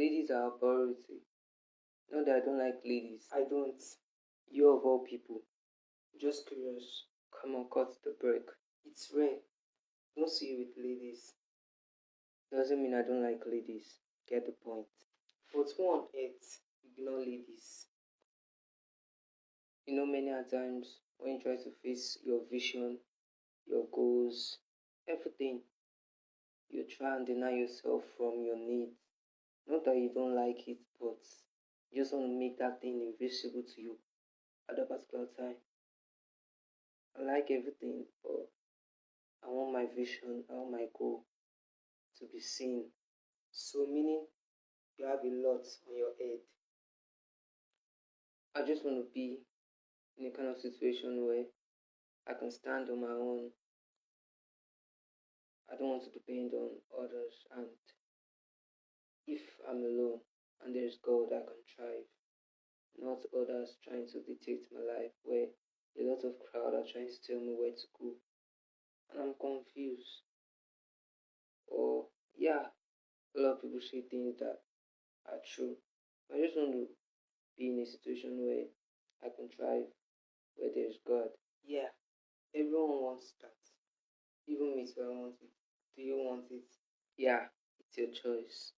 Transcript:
Ladies are a priority. Not that I don't like ladies. I don't. You of all people. Just curious. Come on, cut the break. It's rare. Don't see you with ladies. Doesn't mean I don't like ladies. Get the point. But who on earth ignore ladies? You know, many a times when you try to face your vision, your goals, everything, you try and deny yourself from your needs. Not that you don't like it, but you just want to make that thing invisible to you at that particular time. I like everything, but I want my vision, I want my goal to be seen. So meaning you have a lot on your head. I just want to be in a kind of situation where I can stand on my own. I don't want to depend on others, and if I'm alone and there's God, I can thrive. Not others trying to dictate my life, where a lot of crowd are trying to tell me where to go, and I'm confused. Or yeah, a lot of people say things that are true. I just want to be in a situation where I can thrive, where there's God. Yeah, everyone wants that. Even me too, I want it. Do you want it? Yeah, it's your choice.